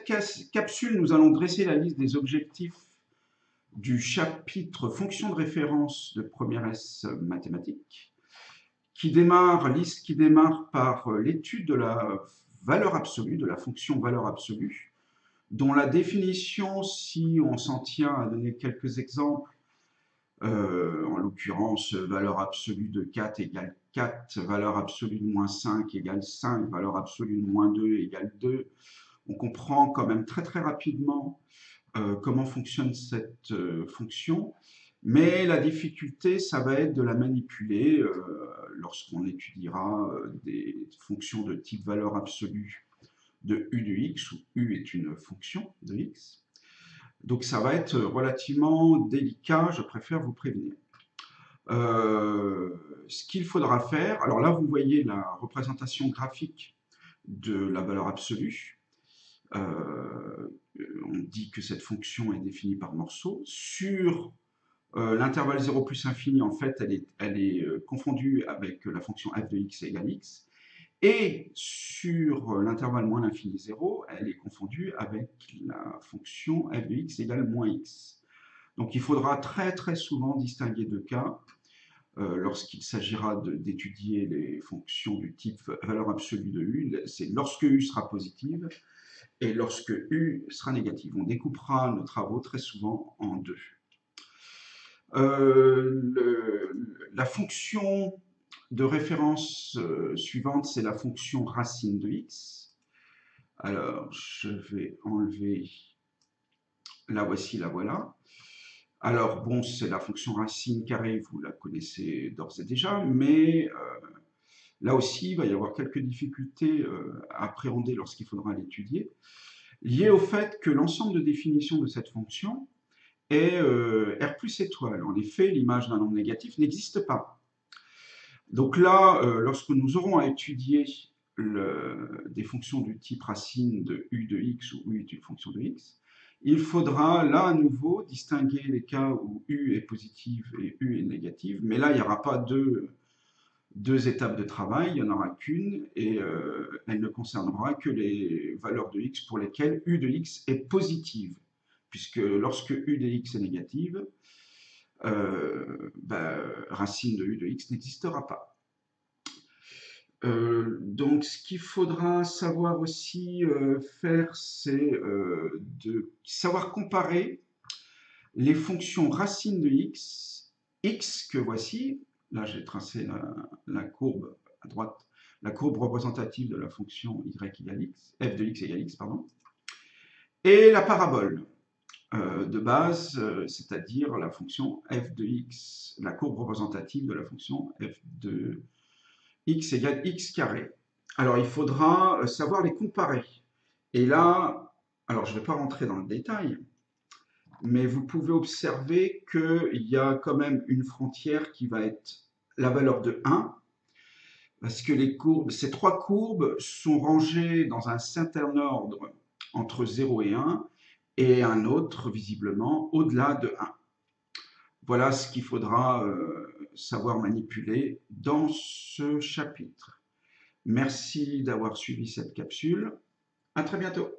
cette capsule, nous allons dresser la liste des objectifs du chapitre Fonctions de référence de première S mathématiques, liste qui démarre par l'étude de la valeur absolue, de la fonction valeur absolue, dont la définition, si on s'en tient à donner quelques exemples, en l'occurrence, valeur absolue de 4 égale 4, valeur absolue de moins 5 égale 5, valeur absolue de moins 2 égale 2. On comprend quand même très rapidement comment fonctionne cette fonction, mais la difficulté, ça va être de la manipuler lorsqu'on étudiera des fonctions de type valeur absolue de u de x, où u est une fonction de x. Donc ça va être relativement délicat, je préfère vous prévenir. Ce qu'il faudra faire, alors là vous voyez la représentation graphique de la valeur absolue. On dit que cette fonction est définie par morceaux. Sur l'intervalle 0 plus infini, en fait, elle est confondue avec la fonction f de x égale x. Et sur l'intervalle moins l'infini 0, elle est confondue avec la fonction f de x égale moins x. Donc il faudra très souvent distinguer deux cas lorsqu'il s'agira d'étudier les fonctions du type valeur absolue de u. C'est lorsque u sera positive et lorsque u sera négative. On découpera nos travaux très souvent en deux. La fonction de référence suivante, c'est la fonction racine de x. Alors, je vais enlever, la voici, la voilà. Alors, bon, c'est la fonction racine carrée, vous la connaissez d'ores et déjà, mais là aussi, il va y avoir quelques difficultés à appréhender lorsqu'il faudra l'étudier, liées au fait que l'ensemble de définition de cette fonction est R plus étoile. En effet, l'image d'un nombre négatif n'existe pas. Donc là, lorsque nous aurons à étudier des fonctions du type racine de u de x où u est une fonction de x, il faudra là à nouveau distinguer les cas où u est positive et u est négative, mais là il n'y aura pas deux étapes de travail, il n'y en aura qu'une, et elle ne concernera que les valeurs de x pour lesquelles u de x est positive, puisque lorsque u de x est négative, racine de u de x n'existera pas. Donc ce qu'il faudra savoir aussi faire, c'est de savoir comparer les fonctions racine de x que voici. Là j'ai tracé la courbe à droite, la courbe représentative de la fonction y égale x, f de x égale x, pardon, et la parabole de base, c'est-à-dire la fonction f de x, la courbe représentative de la fonction f de x égale x carré. Alors, il faudra savoir les comparer. Et là, alors je ne vais pas rentrer dans le détail, mais vous pouvez observer qu'il y a quand même une frontière qui va être la valeur de 1, parce que ces trois courbes sont rangées dans un certain ordre entre 0 et 1, et un autre, visiblement, au-delà de 1. Voilà ce qu'il faudra savoir manipuler dans ce chapitre. Merci d'avoir suivi cette capsule. À très bientôt.